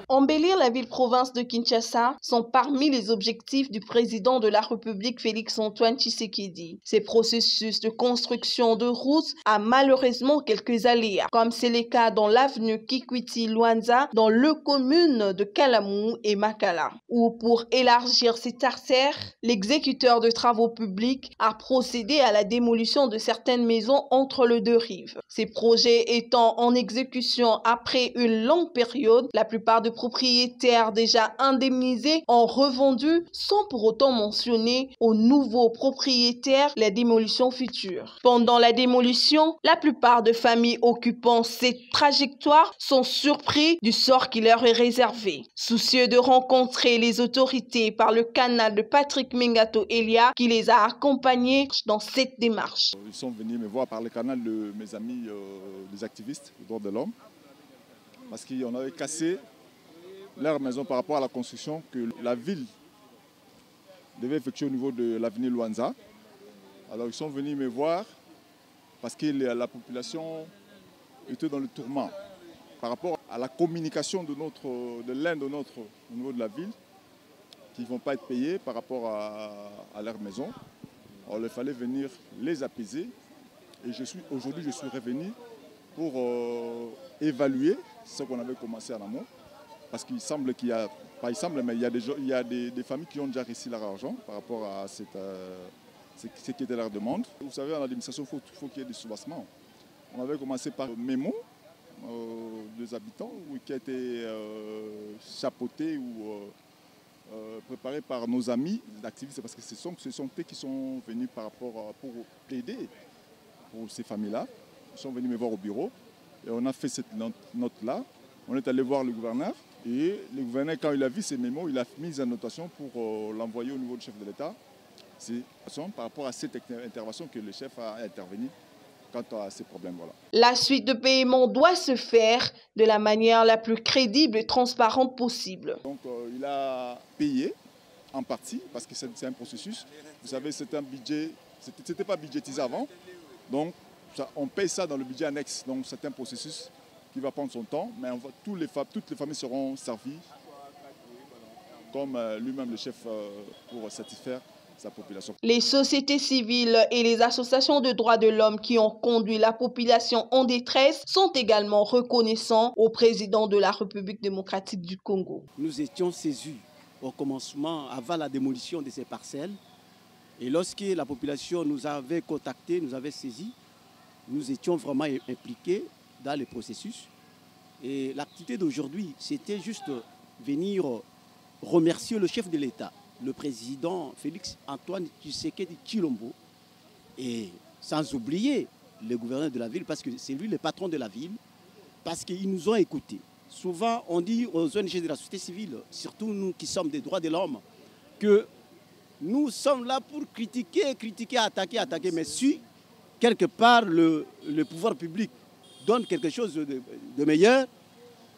Embellir la ville-province de Kinshasa sont parmi les objectifs du président de la République Félix-Antoine Tshisekedi. Ces processus de construction de routes a malheureusement quelques aléas, comme c'est le cas dans l'avenue Kikwiti-Luanza, dans les communes de Kalamou et Makala, où pour élargir cette artère, l'exécuteur de travaux publics a procédé à la démolition de certaines maisons entre les deux rives. Ces projets étant en exécution après une longue période, la plupart des propriétaires déjà indemnisés ont revendu sans pour autant mentionner aux nouveaux propriétaires les démolitions futures. Pendant la démolition, la plupart des familles occupant cette trajectoire sont surpris du sort qui leur est réservé. Soucieux de rencontrer les autorités par le canal de Patrick Mengato Elia qui les a accompagnés dans cette démarche. Ils sont venus me voir par le canal de mes amis des activistes des droits de l'homme parce qu'on avait cassé leur maison par rapport à la construction que la ville devait effectuer au niveau de l'avenue Luanza. Alors ils sont venus me voir parce que la population était dans le tourment par rapport à la communication de l'un de notre au niveau de la ville qui ne vont pas être payés par rapport à leur maison. Alors il fallait venir les apaiser et aujourd'hui je suis revenu pour évaluer ce qu'on avait commencé en amont. Parce qu'il semble qu'il y a, pas il semble, mais il y a des familles qui ont déjà reçu leur argent par rapport à ce qui était leur demande. Vous savez, en administration, il faut qu'il y ait des soubassements. On avait commencé par mémo des habitants qui a été chapeauté ou préparé par nos amis activistes, parce que ce sont eux qui sont venus par rapport pour plaider pour ces familles-là. Ils sont venus me voir au bureau et on a fait cette note-là. On est allé voir le gouverneur et le gouverneur, quand il a vu ces mémos, il a mis en notation pour l'envoyer au niveau du chef de l'État. C'est par rapport à cette intervention que le chef a intervenu quant à ces problèmes. Voilà. La suite de paiement doit se faire de la manière la plus crédible et transparente possible. Donc il a payé en partie parce que c'est un processus. Vous savez, c'est un budget, c'était pas budgétisé avant. Donc on paye ça dans le budget annexe. Donc c'est un processus qui va prendre son temps, mais toutes les familles seront servies comme lui-même le chef pour satisfaire sa population. Les sociétés civiles et les associations de droits de l'homme qui ont conduit la population en détresse sont également reconnaissants au président de la République démocratique du Congo. Nous étions saisis au commencement, avant la démolition de ces parcelles, et lorsque la population nous avait contactés, nous avait saisis, nous étions vraiment impliqués dans le processus. Et l'activité d'aujourd'hui, c'était juste venir remercier le chef de l'État, le président Félix-Antoine Tshisekedi Tshilombo, et sans oublier le gouverneur de la ville, parce que c'est lui le patron de la ville, parce qu'ils nous ont écoutés. Souvent, on dit aux ONG de la société civile, surtout nous qui sommes des droits de l'homme, que nous sommes là pour critiquer, attaquer, mais si quelque part le pouvoir public donne quelque chose de meilleur,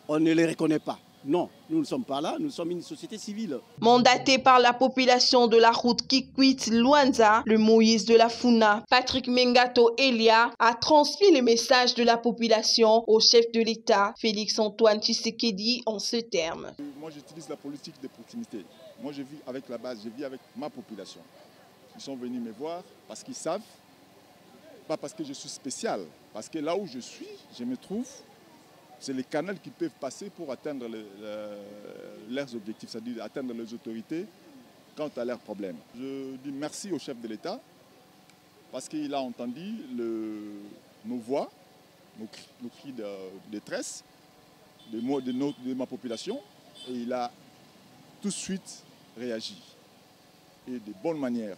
on ne les reconnaît pas. Non, nous ne sommes pas là, nous sommes une société civile. Mandaté par la population de la route Kikwit-Luanza, le Moïse de la Funa, Patrick Mengato Elia, a transmis le message de la population au chef de l'État, Félix-Antoine Tshisekedi, en ces termes. Moi, j'utilise la politique de proximité. Moi, je vis avec la base, je vis avec ma population. Ils sont venus me voir parce qu'ils savent, pas parce que je suis spécial, parce que là où je suis, je me trouve, c'est les canaux qui peuvent passer pour atteindre leurs objectifs, c'est-à-dire atteindre les autorités quant à leurs problèmes. Je dis merci au chef de l'État parce qu'il a entendu nos voix, nos cris de détresse de ma population et il a tout de suite réagi et de bonne manière.